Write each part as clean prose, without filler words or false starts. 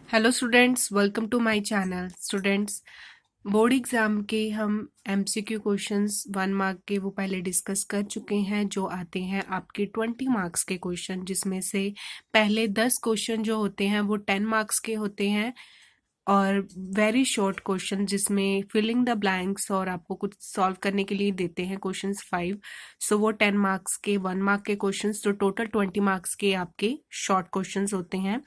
Hello students, welcome to my channel. Students, board exam के हम MCQ questions 1 mark के वो पहले डिस्कस कर चुके हैं, जो आते हैं आपके 20 मार्क्स के क्वेश्चन, जिसमें से पहले 10 क्वेश्चन जो होते हैं वो 10 मार्क्स के होते हैं और वेरी शॉर्ट क्वेश्चन जिसमें फिलिंग द ब्लैंक्स और आपको कुछ सॉल्व करने के लिए देते हैं क्वेश्चंस 5। सो वो 10 मार्क्स के 1 मार्क के क्वेश्चंस, तो टोटल 20 मार्क्स के आपके शॉर्ट क्वेश्चंस होते हैं।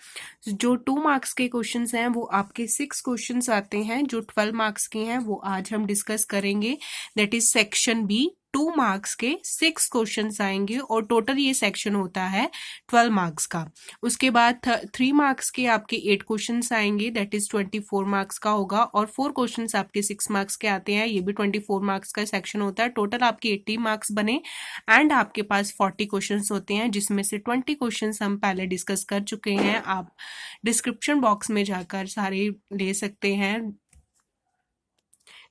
जो 2 मार्क्स के क्वेश्चंस हैं वो आपके 6 क्वेश्चंस आते हैं। जो 12 मार्क्स के हैं वो आज हम डिस्कस करेंगे, that is section B. 2 marks के 6 क्वेश्चंस आएंगे और टोटल ये सेक्शन होता है 12 मार्क्स का। उसके बाद 3 मार्क्स के आपके 8 क्वेश्चंस आएंगे, दैट इज 24 मार्क्स का होगा। और 4 क्वेश्चंस आपके 6 मार्क्स के आते हैं, ये भी 24 मार्क्स का सेक्शन होता है। टोटल आपके 80 मार्क्स बने एंड आपके पास 40 क्वेश्चंस होते हैं, जिसमें से 20 क्वेश्चंस हम पहले डिस्कस कर चुके हैं। आप डिस्क्रिप्शन बॉक्स में जाकर सारे ले सकते हैं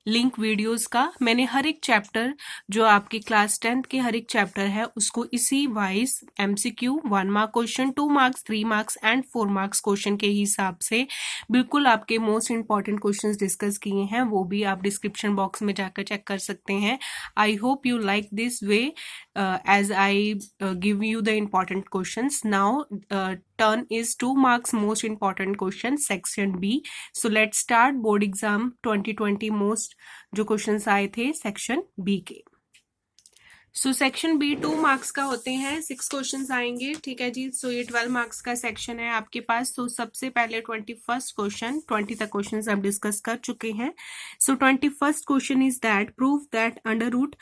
लिंक वीडियोस का। मैंने हर एक चैप्टर जो आपकी क्लास 10th के हर एक चैप्टर है उसको इसी wise MCQ 1 mark question, 2 marks, 3 marks and 4 marks question के हिसाब से बिल्कुल आपके मोस्ट इंपॉर्टेंट क्वेश्चंस डिस्कस किए हैं, वो भी आप डिस्क्रिप्शन बॉक्स में जाकर चेक कर सकते हैं। I hope you like this way as I give you the important questions. Now turn is 2 marks most important question, section B. So let's start board exam 2020 most जो questions आए थे section B के। So section B 2 marks का होते हैं, 6 questions आएंगे, ठीक है जी। सो ये 12 मार्क्स का सेक्शन है आपके पास। तो सबसे पहले 21st क्वेश्चन, 20 तक क्वेश्चंस हम डिस्कस कर चुके हैं। So 21st question is that prove that under root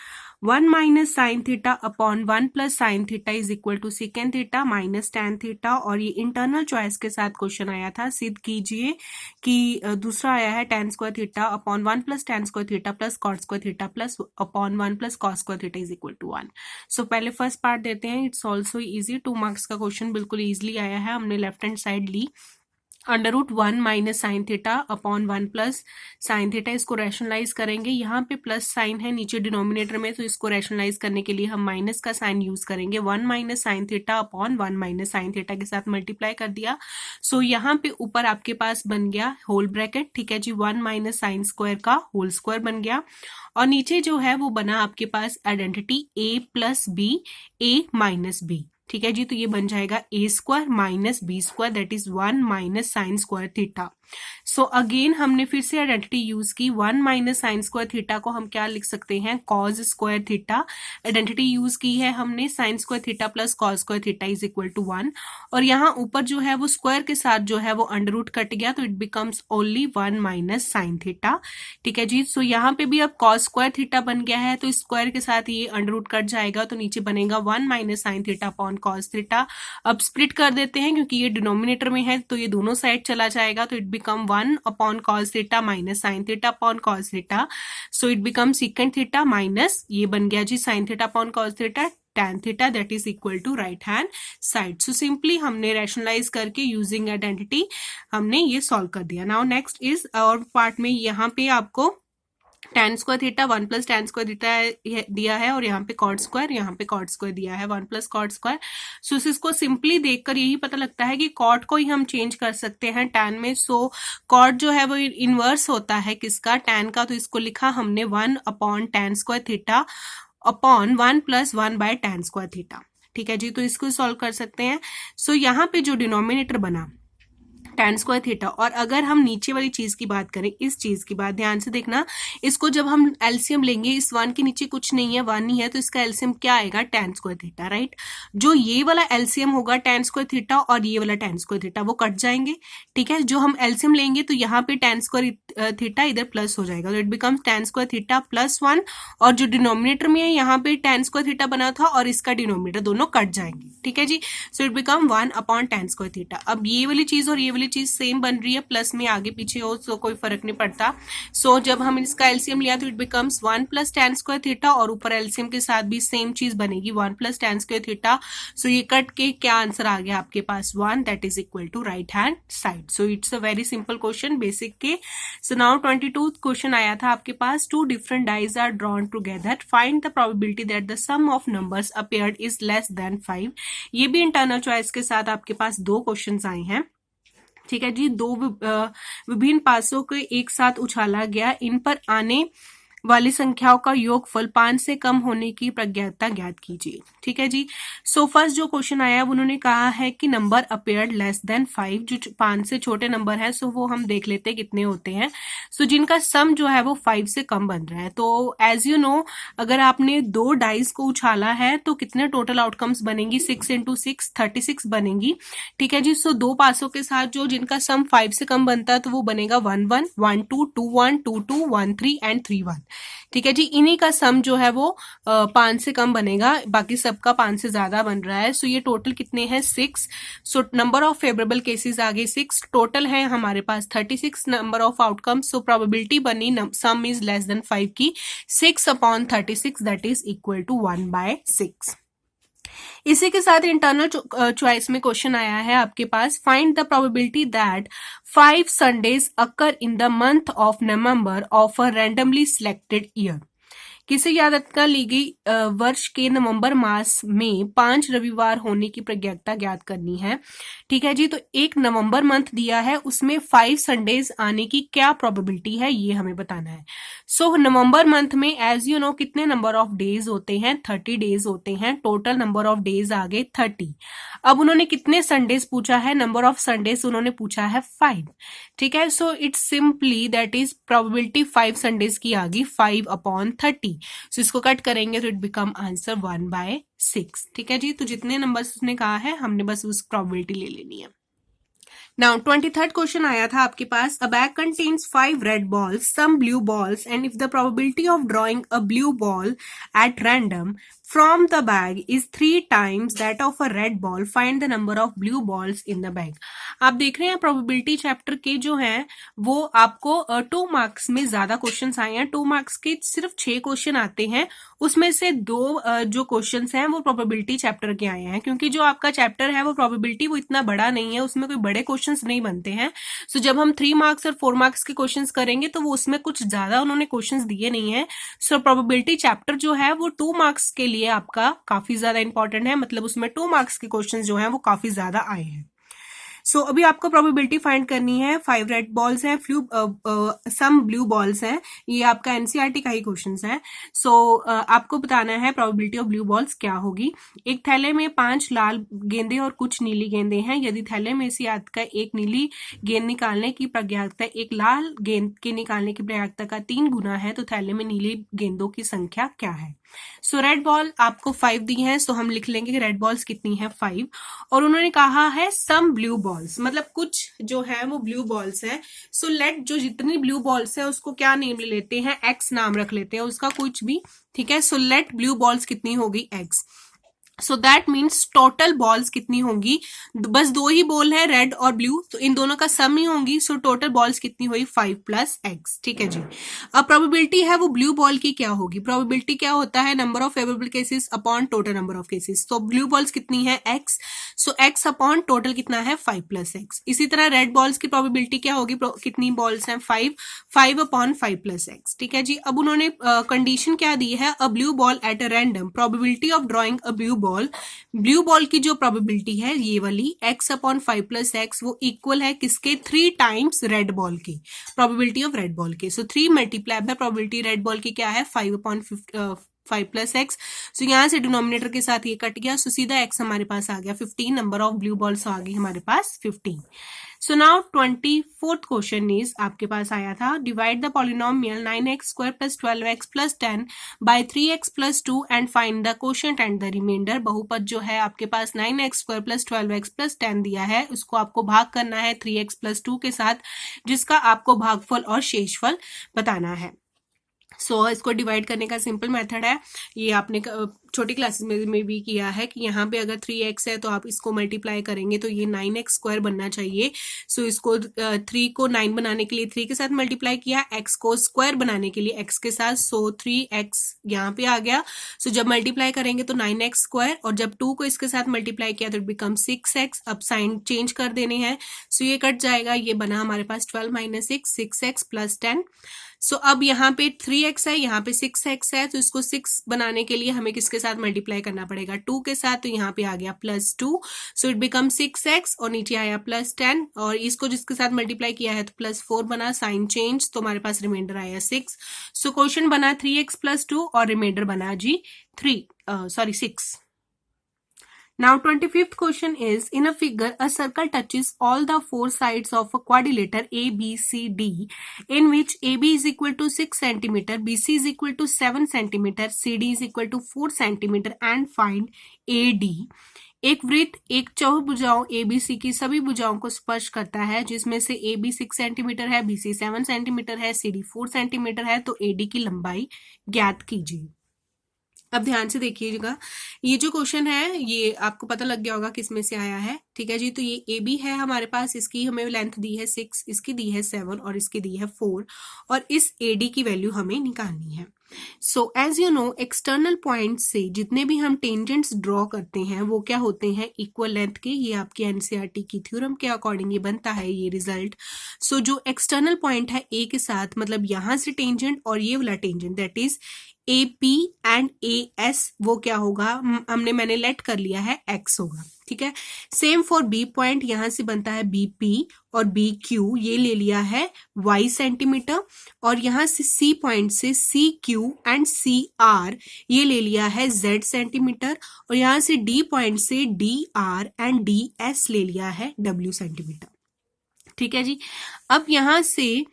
1 minus sine theta upon 1 plus sine theta is equal to second theta minus tan theta. और ये इंटरनल चॉइस के साथ क्वेश्चन आया था। सिद्ध कीजिए कि दूसरा आया है tan square theta upon 1 plus tan square theta plus cot square theta plus upon 1 plus cos square theta is equal to 1। So पहले फर्स्ट पार्ट देते हैं। इट्स ऑल्सो इजी, 2 मार्क्स का क्वेश्चन बिल्कुल इजीली आया है। हमने लेफ्ट हैंड साइड ली, under root 1 minus sine theta upon 1 plus sine theta, इसको रैशनलाइज करेंगे। यहाँ पे प्लस साइन है नीचे डिनोमिनेटर में, तो इसको रैशनलाइज करने के लिए हम माइनस का साइन यूज करेंगे। 1 minus sine theta upon 1 minus sine theta के साथ मल्टीप्लाई कर दिया। सो यहाँ पे ऊपर आपके पास बन गया होल ब्रैकेट, ठीक है जी। 1 माइनस साइन स्क्वायर का होल स्क्वायर बन गया और नीचे जो है वो बना आपके पास identity a plus b, a minus b, ठीक है जी। तो ये बन जाएगा a square minus b square, that is 1 minus sine square theta. So again हमने फिर से आइडेंटिटी यूज की। 1 माइनस साइन स्क्वायर थीटा को हम क्या लिख सकते हैं, cos square theta. Identity use की है हमने, sine square theta plus cos square theta is equal to 1। और यहाँ ऊपर जो है वो स्क्वायर के साथ जो है वो अंडर रूट कट गया, तो it becomes only 1 minus sine theta, ठीक है जी। सो यहाँ पे भी अब कॉस स्क्वायर थीटा बन गया है, तो स्क्वायर के साथ ये अंडर रूट कट जाएगा, तो नीचे बनेगा 1 minus sine theta upon cos theta. अब स्प्लिट कर देते हैं क्योंकि ये डिनोमिनेटर में है, तो ये दोनों साइड चला जाएगा, तो it become 1 upon cos theta minus sine theta upon cos theta. So it become second theta minus ये बन गया जी sine theta upon cos theta tan theta, that is equal to right hand side. So simply हमने rationalise करके using identity हमने ये solve कर दिया। नाउ नेक्स्ट इज और पार्ट में यहाँ पे आपको tan square theta 1 plus tan square theta दिया है और यहाँ पे कॉट स्क्वायर, यहाँ पे कॉट स्क्वायर दिया है 1 प्लस कॉट स्क्वायर। सो इसको सिंपली देखकर यही पता लगता है कि कॉट को ही हम चेंज कर सकते हैं tan में। सो कॉट जो है वो इनवर्स होता है किसका, tan का, तो इसको लिखा हमने 1 upon tan square theta upon 1 plus 1 by tan square theta, ठीक है जी। तो इसको सॉल्व कर सकते हैं। सो यहाँ पे जो डिनोमिनेटर बना tan स्क्वायर थीटा, और अगर हम नीचे वाली चीज की बात करें, इस चीज की बात ध्यान से देखना, इसको जब हम एलसीएम लेंगे, इस 1 के नीचे कुछ नहीं है, 1 ही है, तो इसका एलसीएम क्या आएगा, tan स्क्वायर थीटा, राइट। जो ये वाला एलसीएम होगा tan स्क्वायर थीटा और ये वाला tan स्क्वायर थीटा वो कट जाएंगे, ठीक है। जो हम एलसीएम लेंगे तो यहाँ पे tan स्क्वायर थीटा इधर प्लस हो जाएगा, तो it becomes tan square theta plus 1, और जो डिनोमिनेटर में है यहाँ पे tan स्क्वायर थीटा बना था और इसका डिनोमिनेटर दोनों कट जाएंगे, ठीक है जी। So it become 1 upon tan square theta. अब ये वाली चीज और ये वाली चीज सेम बन रही है, प्लस में आगे पीछे हो तो कोई फर्क नहीं पड़ता। सो जब हम इसका एलसीएम लिया तो it becomes 1 plus tan square theta, और ऊपर एलसीएम के साथ भी सेम चीज बनेगी 1 plus tan square theta. So ये कट के क्या आंसर आ गया आपके पास 1, that is equal to right hand side. So it's a very simple question basic के। सो नाउ 22 क्वेश्चन आया था आपके पास, 2 different dies are drawn together, find the probability that the sum of numbers appeared is less than 5। ये भी internal choice के साथ आपके पास 2 क्वेश्चन आए हैं। ठीक है जी, दो विभिन्न पासों को एक साथ उछाला गया, इन पर आने वाली संख्याओं का योगफल 5 से कम होने की प्रज्ञाता ज्ञात कीजिए। ठीक है जी। सो फर्स्ट जो क्वेश्चन आया उन्होंने कहा है कि नंबर अपेयर्ड लेस देन 5, जो 5 से छोटे नंबर है सो वो हम देख लेते हैं कितने होते हैं। सो जिनका सम जो है वो 5 से कम बन रहा है। तो एज यू नो, अगर आपने 2 डाइस को उछाला है तो कितने टोटल आउटकम्स बनेंगी, 6 इंटू 6 36 बनेंगी। ठीक है जी। सो 2 पासों के साथ जो जिनका सम 5 से कम बनता है तो वो बनेगा 1 1 1 2 2 1 2 2 1 3 एंड 3 1। ठीक है जी। इन्हीं का सम जो है वो 5 से कम बनेगा, बाकी सबका 5 से ज्यादा बन रहा है। सो ये टोटल कितने हैं, 6। So number of favourable cases आ गए 6, टोटल है हमारे पास 36 number of outcomes. So probability बनी सम इज लेस देन 5 की 6/36, दैट इज इक्वल टू 1/6। इसी के साथ इंटरनल चॉइस में क्वेश्चन आया है आपके पास, find the probability that 5 Sundays occur in the month of November of a randomly selected year. किसी यादगार ली गई वर्ष के नवंबर मास में 5 रविवार होने की प्रज्ञाता ज्ञात करनी है। ठीक है जी। तो एक नवंबर मंथ दिया है, उसमें 5 संडेज आने की क्या प्रोबेबिलिटी है ये हमें बताना है। सो नवंबर मंथ में एज यू नो कितने नंबर ऑफ डेज होते हैं, 30 डेज होते हैं। टोटल नंबर ऑफ डेज आ गए 30। अब उन्होंने कितने संडेज पूछा है, नंबर ऑफ संडेज उन्होंने पूछा है 5। ठीक है। So it's simply that is probability 5 Sundays की आ गई 5/30। सो इसको कट करेंगे तो इट बिकम आंसर 1/6। ठीक है जी। तो जितने नंबर्स उसने कहा है हमने बस उस प्रोबेबिलिटी ले लेनी है। नाउ 23rd क्वेश्चन आया था आपके पास, a bag contains 5 red balls, some blue balls, and if the probability of drawing a blue ball at random from the bag is 3 times that of a red ball, find the number of blue balls in the bag। आप देख रहे हैं probability chapter के जो हैं वो आपको 2 marks में ज्यादा क्वेश्चंस आए हैं। 2 मार्क्स के सिर्फ 6 क्वेश्चन आते हैं, उसमें से 2 जो क्वेश्चंस हैं वो प्रोबेबिलिटी चैप्टर के आए हैं, क्योंकि जो आपका चैप्टर है वो प्रोबेबिलिटी वो इतना बड़ा नहीं है, उसमें कोई बड़े क्वेश्चंस नहीं बनते हैं। सो जब हम 3 मार्क्स और 4 मार्क्स के क्वेश्चंस करेंगे तो वो उसमें कुछ ज्यादा उन्होंने क्वेश्चंस दिए नहीं है। सो प्रोबेबिलिटी चैप्टर जो है वो 2 मार्क्स के लिए आपका काफी ज्यादा इंपॉर्टेंट है, मतलब उसमें 2 मार्क्स के क्वेश्चंस जो हैं वो काफी ज्यादा आए हैं। सो अभी आपको प्रोबेबिलिटी फाइंड करनी है। 5 रेड बॉल्स हैं, सम ब्लू बॉल्स हैं, ये आपका एनसीईआरटी का ही क्वेश्चन है। सो आपको बताना है प्रोबेबिलिटी ऑफ ब्लू बॉल्स क्या होगी। एक थैले में 5 लाल गेंदे और कुछ नीली गेंदे हैं, यदि थैले में से आपका एक नीली गेंद निकालने की प्रज्ञाता एक लाल गेंद के निकालने की प्रज्ञाता का 3 गुना है, तो थैले में नीली गेंदों की संख्या क्या है। सो रेड बॉल आपको 5 दी है, सो हम लिख लेंगे कि रेड बॉल्स कितनी है 5। और उन्होंने कहा है सम ब्लू बॉल्स, मतलब कुछ जो है वो ब्लू बॉल्स है। सो लेट जो जितनी ब्लू बॉल्स है उसको क्या नेम ले लेते हैं, एक्स नाम रख लेते हैं उसका कुछ भी। ठीक है। सो लेट ब्लू बॉल्स कितनी होगी, x. So that means total balls कितनी होंगी, बस 2 ही बॉल है रेड और ब्लू, तो इन दोनों का सम ही होंगी। सो टोटल बॉल्स कितनी हुई 5 + x। ठीक है जी। अब प्रोबेबिलिटी है वो ब्लू बॉल की क्या होगी, प्रोबेबिलिटी क्या होता है, number of favourable cases upon total number of cases. तो ब्लू बॉल्स कितनी है x, सो x अपॉन टोटल कितना है 5 + x। इसी तरह रेड बॉल्स की प्रोबेबिलिटी क्या होगी, कितनी बॉल्स हैं 5 अपॉन 5 + x। ठीक है जी। अब उन्होंने कंडीशन क्या दी है, a blue ball at a random, probability of drawing a blue ball की जो प्रोबेबिलिटी है ये वाली x अपॉन 5 + x वो इक्वल है किसके, 3 टाइम्स रेड बॉल के, प्रोबेबिलिटी ऑफ रेड बॉल के। सो 3 मल्टीप्लाई है प्रोबेबिलिटी रेड बॉल की क्या है 5 अपॉन 5 + x। सो यहां से डिनोमिनेटर के साथ ये कट गया, सो सीधा x हमारे पास आ गया 15, नंबर ऑफ ब्लू बॉल्स आ गई हमारे पास 15। So now 24th question is आपके पास आया था, divide the polynomial 9x² + 12x + 10 by 3x + 2 and find the quotient and the remainder. बहुपद जो है आपके पास 9x² + 12x + 10 दिया है, उसको आपको भाग करना है 3x + 2 के साथ, जिसका आपको भागफल और शेषफल बताना है। सो इसको डिवाइड करने का सिंपल मेथड है, ये आपने छोटी क्लासेस में भी किया है कि यहाँ पे अगर 3x है तो आप इसको मल्टीप्लाई करेंगे तो ये 9x² बनना चाहिए। सो इसको 3 को 9 बनाने के लिए 3 के साथ मल्टीप्लाई किया, x को स्क्वायर बनाने के लिए x के साथ, सो 3x यहाँ पे आ गया। सो जब मल्टीप्लाई करेंगे तो 9x², और जब 2 को इसके साथ मल्टीप्लाई किया तो बिकम 6x। अब साइन चेंज कर देने हैं, सो ये कट जाएगा, ये बना हमारे पास 12 - 6x + 10। सो अब यहाँ पे 3x है, यहाँ पे 6x है, तो इसको 6 बनाने के लिए हमें किसके साथ मल्टीप्लाई करना पड़ेगा 2 के साथ, तो यहाँ पे आ गया +2, सो इट बिकम 6x और नीचे आया +10 और इसको जिसके साथ मल्टीप्लाई किया है तो +4 बना, साइन चेंज, तो हमारे पास रिमाइंडर आया 6। सो क्वेश्चन बना 3x + 2 और रिमाइंडर बना जी 6। Now 25th question is, in a figure a circle touches all the four sides of a quadrilateral ABCD in which AB is equal to 6 cm, BC is equal to 7 cm, CD is equal to 4 cm and find AD। एक वृत्त एक चौभुजाओं ABC की सभी भुजाओं को स्पर्श करता है जिसमें से AB 6 सेंटीमीटर है, BC 7 सेंटीमीटर है, CD 4 सेंटीमीटर है, तो AD की लंबाई ज्ञात कीजिए। अब ध्यान से देखिएगा, ये जो क्वेश्चन है ये आपको पता लग गया होगा किस में से आया है, ठीक है जी। तो ये ए बी है हमारे पास, इसकी हमें लेंथ दी है 6, इसकी दी है 7 और इसकी दी है 4 और इस ए डी की वैल्यू हमें निकालनी है। So as you know, external point से जितने भी हम टेंजेंट्स ड्रॉ करते हैं वो क्या होते हैं, इक्वल लेंथ के। ये आपकी एनसीईआरटी की थ्योरम के अकॉर्डिंग ये बनता है ये रिजल्ट। सो जो एक्सटर्नल पॉइंट है ए के साथ, मतलब यहां से टेंजेंट और ये वाला tangent, that is A P and A S, वो क्या होगा, मैंने लेट कर लिया है एक्स होगा, ठीक है। सेम फॉर बी पॉइंट, यहां से बनता है बी पी और बी क्यू, ये ले लिया है वाई सेंटीमीटर, और यहां से सी पॉइंट से C Q and C R, ये ले लिया है जेड सेंटीमीटर, और यहां से डी पॉइंट से D R and D S ले लिया है डब्ल्यू सेंटीमीटर, ठीक है जी। अब यहां से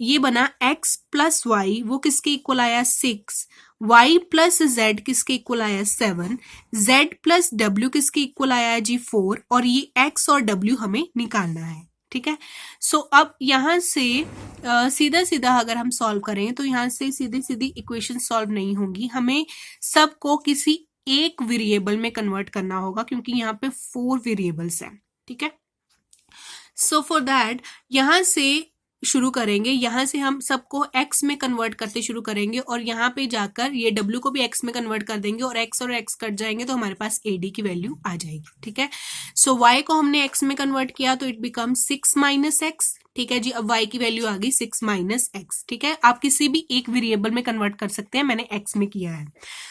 ये बना x प्लस वाई, वो किसके इक्वल आया 6, y प्लस z किसके इक्वल आया 7, z प्लस w किसके इक्वल आया जी 4, और ये x और w हमें निकालना है, ठीक है। सो अब यहां से सीधा सीधा अगर हम सॉल्व करें तो यहां से सीधी सीधी इक्वेशन सॉल्व नहीं होंगी, हमें सबको किसी एक वेरिएबल में कन्वर्ट करना होगा क्योंकि यहाँ पे 4 वेरिएबल्स हैं, ठीक है। सो फॉर दैट यहां से शुरू करेंगे, यहां से हम सबको x में कन्वर्ट करते शुरू करेंगे और यहाँ पे जाकर ये w को भी x में कन्वर्ट कर देंगे और x और x कट जाएंगे तो हमारे पास AD की वैल्यू आ जाएगी, ठीक है। सो y को हमने x में कन्वर्ट किया तो इट बिकम 6 माइनस एक्स, ठीक है जी। अब y की वैल्यू आ गई 6 माइनस एक्स, ठीक है। आप किसी भी एक वेरिएबल में कन्वर्ट कर सकते हैं, मैंने x में किया है।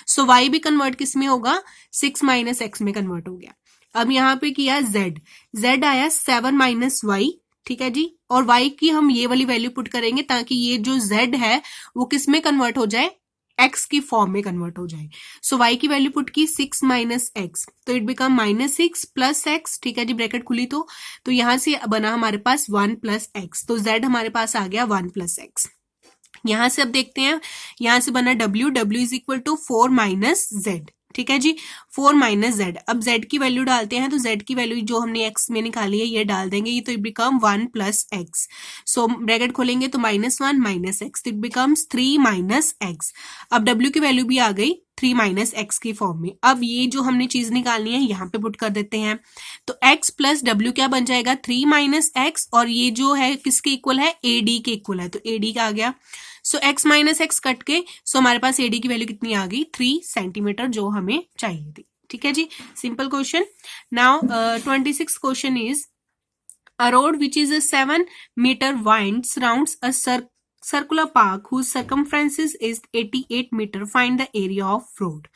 सो y भी कन्वर्ट किस में होगा, 6 माइनस एक्स में कन्वर्ट हो गया। अब यहाँ पे किया z आया 7 माइनस वाई, ठीक है जी, और y की हम ये वाली वैल्यू पुट करेंगे ताकि ये जो z है वो किस में कन्वर्ट हो जाए, x की फॉर्म में कन्वर्ट हो जाए। सो y की वैल्यू पुट की 6 माइनस एक्स, तो इट बिकम -6 प्लस एक्स, ठीक है जी, ब्रैकेट खुली तो यहां से बना हमारे पास 1 प्लस एक्स, तो z हमारे पास आ गया 1 प्लस एक्स। यहां से अब देखते हैं, यहां से बना w is equal to 4 minus Z, ठीक है जी, 4 माइनस जेड। अब z की वैल्यू डालते हैं तो z की वैल्यू जो हमने x में निकाली है ये डाल देंगे, ये तो it become 1 plus x. So bracket खोलेंगे तो -1 माइनस एक्स, तो इट बिकम्स 3 माइनस एक्स। अब w की वैल्यू भी आ गई 3 माइनस एक्स की फॉर्म में। अब ये जो हमने चीज निकालनी है यहाँ पे पुट कर देते हैं, तो x प्लस w क्या बन जाएगा 3 माइनस एक्स, और ये जो है किसके इक्वल है, AD के इक्वल है, तो AD का आ गया। सो x माइनस एक्स कट के सो हमारे पास AD की वैल्यू कितनी आ गई, 3 सेंटीमीटर जो हमें चाहिए थी, ठीक है जी। Simple question. Now 26 question is, a road which is a 7 meter wide surrounds a circular park whose circumference is 88 meter. Find the area of road.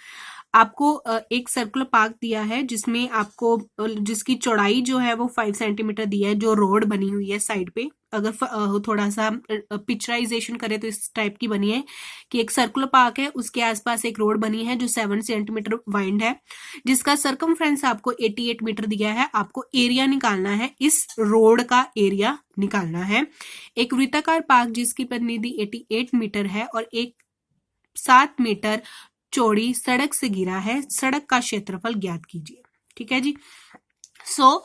आपको एक सर्कुलर पार्क दिया है जिसमें आपको जिसकी चौड़ाई जो है वो 5 सेंटीमीटर दी है, जो रोड बनी हुई है साइड पे। अगर थोड़ा सा पिक्चराइजेशन करें तो इस टाइप की बनी है कि एक सर्कुलर पार्क है, उसके आसपास एक रोड बनी है जो 7 सेंटीमीटर वाइड है, जिसका सर्कमफ्रेंस आपको 88 मीटर दिया है। आपको एरिया निकालना है, इस रोड का एरिया निकालना है। एक वृत्ताकार पार्क जिसकी परिधि 88 मीटर है और एक 7 मीटर चौड़ी सड़क से घिरा है, सड़क का क्षेत्रफल ज्ञात कीजिए, ठीक है जी। सो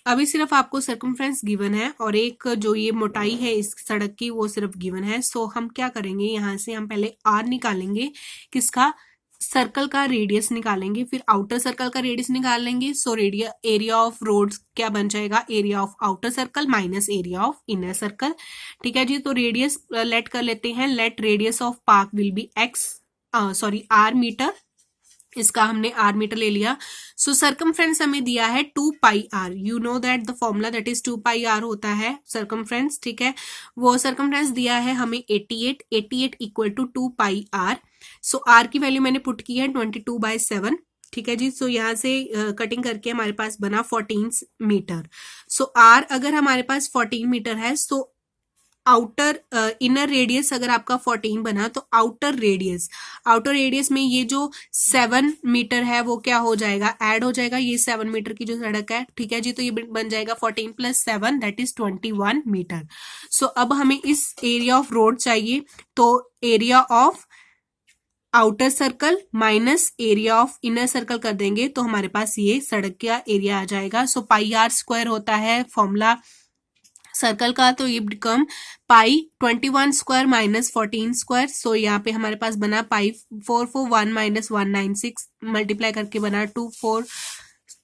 अभी सिर्फ आपको सर्कमफ्रेंस गिवन है और एक जो ये मोटाई है इस सड़क की वो सिर्फ गिवन है। सो हम क्या करेंगे, यहाँ से हम पहले आर निकालेंगे, किसका, सर्कल का रेडियस निकालेंगे, फिर आउटर सर्कल का रेडियस निकाल लेंगे। सो एरिया ऑफ रोड क्या बन जाएगा, area of outer circle minus area of inner circle, ठीक है जी। तो रेडियस लेट कर लेते हैं, let radius of park will be R metre, इसका हमने आर मीटर ले लिया। सो सर्कमफ्रेंस हमें दिया है 2 pi R, you know that the formula that is 2 pi R होता है सर्कमफ्रेंस, ठीक है। वो सर्कमफ्रेंस दिया है हमें 88 equal to 2 pi R. So R की वैल्यू मैंने पुट की है 22/7, ठीक है जी। सो यहाँ से कटिंग करके हमारे पास बना 14 मीटर। सो आर अगर हमारे पास 14 मीटर है, सो आउटर इनर रेडियस अगर आपका 14 बना, तो आउटर रेडियस में ये जो 7 मीटर है वो क्या हो जाएगा, ऐड हो जाएगा। ये 7 मीटर की जो सड़क है, ठीक है जी, तो ये बन जाएगा 14 + 7 दैट इज 21 मीटर। सो अब हमें इस एरिया ऑफ रोड चाहिए, तो area of outer circle minus area of inner circle कर देंगे तो हमारे पास ये सड़क का एरिया आ जाएगा। सो πr² होता है फॉर्मूला सर्कल का, तो ये बिकम π21² - 14²। सो यहाँ पे हमारे पास बना π441 - 196 मल्टीप्लाई करके बना 24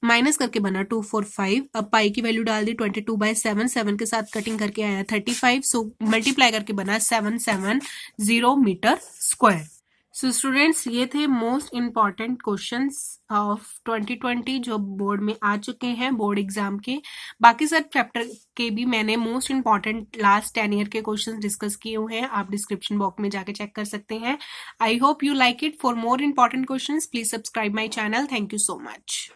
माइनस करके बना 245। अब पाई की वैल्यू डाल दी 22/7, 7 के साथ कटिंग करके आया 35। सो मल्टीप्लाई करके बना 770 मीटर स्क्वायर। सो स्टूडेंट्स, ये थे मोस्ट इम्पॉर्टेंट क्वेश्चंस ऑफ 2020 जो बोर्ड में आ चुके हैं, बोर्ड एग्जाम के। बाकी सब चैप्टर के भी मैंने मोस्ट इम्पॉर्टेंट लास्ट 10 ईयर के क्वेश्चंस डिस्कस किए हुए हैं, आप डिस्क्रिप्शन बॉक्स में जाके चेक कर सकते हैं। I hope you like it. For more important questions please subscribe my channel. Thank you so much.